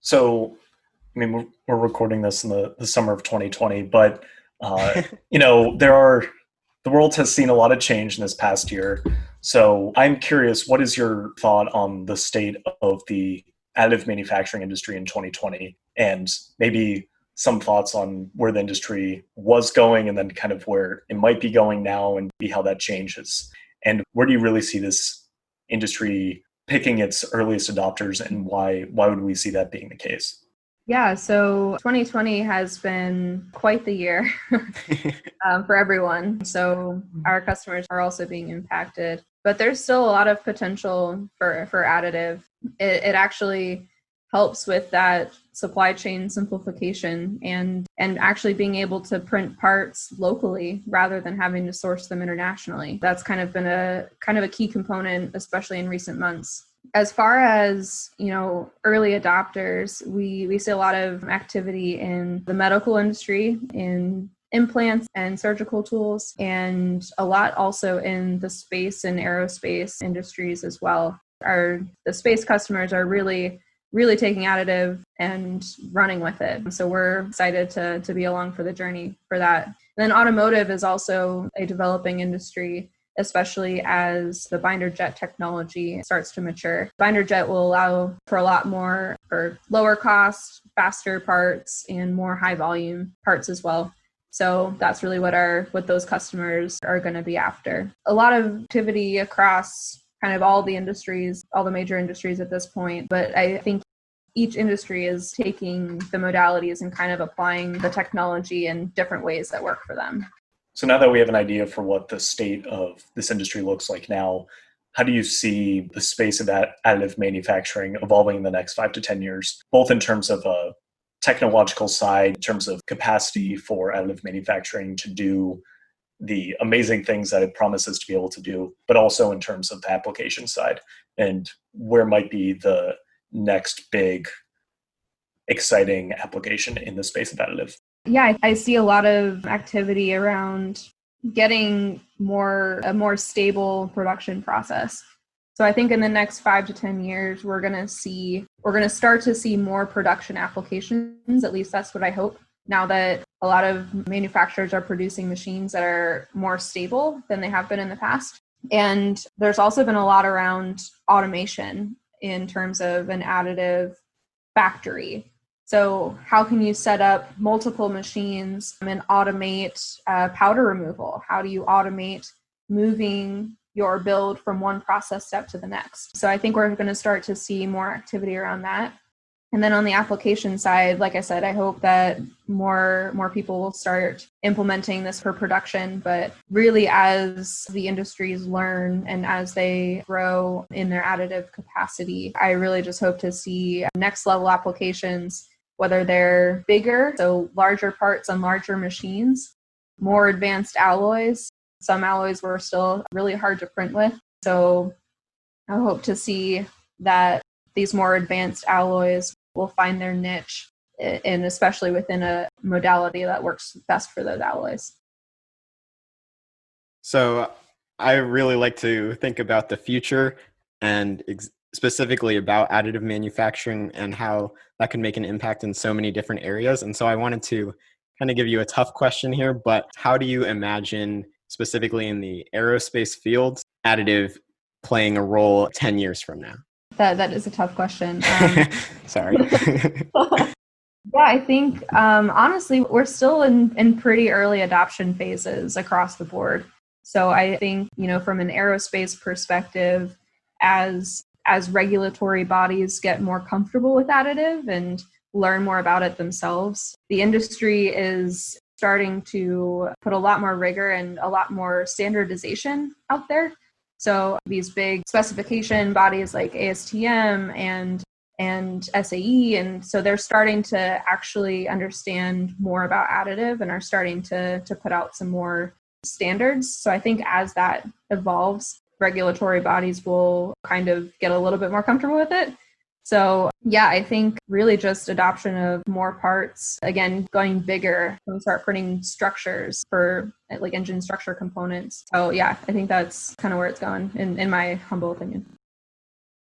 So, I mean, we're recording this in the summer of 2020, but the world has seen a lot of change in this past year. So, I'm curious, what is your thought on the state of the additive manufacturing industry in 2020, and maybe some thoughts on where the industry was going, and then kind of where it might be going now, and be how that changes. And where do you really see this industry picking its earliest adopters, and why would we see that being the case? Yeah, so 2020 has been quite the year for everyone. So our customers are also being impacted, but there's still a lot of potential for additive. It actually helps with that supply chain simplification and actually being able to print parts locally rather than having to source them internationally. That's kind of been a key component, especially in recent months. As far as, early adopters, we see a lot of activity in the medical industry, in implants and surgical tools, and a lot also in the space and aerospace industries as well. The space customers are really taking additive and running with it. So we're excited to be along for the journey for that. And then automotive is also a developing industry, especially as the binder jet technology starts to mature. Binder jet will allow for a lot more, for lower cost, faster parts, and more high volume parts as well. So that's really what those customers are going to be after. A lot of activity across kind of all the industries, all the major industries at this point. But I think each industry is taking the modalities and kind of applying the technology in different ways that work for them. So now that we have an idea for what the state of this industry looks like now, how do you see the space of that additive manufacturing evolving in the next 5 to 10 years, both in terms of a technological side, in terms of capacity for additive manufacturing to do the amazing things that it promises to be able to do, but also in terms of the application side, and where might be the next big exciting application in the space of additive? Yeah, I see a lot of activity around getting a more stable production process. So I think in the next 5 to 10 years, we're going to start to see more production applications. At least that's what I hope. Now that a lot of manufacturers are producing machines that are more stable than they have been in the past. And there's also been a lot around automation in terms of an additive factory. So how can you set up multiple machines and automate powder removal? How do you automate moving your build from one process step to the next? So I think we're going to start to see more activity around that. And then on the application side, like I said, I hope that more people will start implementing this for production. But really, as the industries learn and as they grow in their additive capacity, I really just hope to see next level applications, whether they're bigger, so larger parts on larger machines, more advanced alloys. Some alloys were still really hard to print with. So I hope to see that these more advanced alloys will find their niche, and especially within a modality that works best for those alloys. So I really like to think about the future and specifically about additive manufacturing and how that can make an impact in so many different areas. And so I wanted to kind of give you a tough question here, but how do you imagine, specifically in the aerospace field, additive playing a role 10 years from now? That is a tough question. Sorry. Yeah, I think honestly, we're still in pretty early adoption phases across the board. So I think, from an aerospace perspective, as regulatory bodies get more comfortable with additive and learn more about it themselves, the industry is starting to put a lot more rigor and a lot more standardization out there. So these big specification bodies like ASTM and SAE, and so they're starting to actually understand more about additive and are starting to put out some more standards. So I think as that evolves, regulatory bodies will kind of get a little bit more comfortable with it. So yeah, I think really just adoption of more parts, again, going bigger, when we start printing structures for like engine structure components. So yeah, I think that's kind of where it's going in my humble opinion.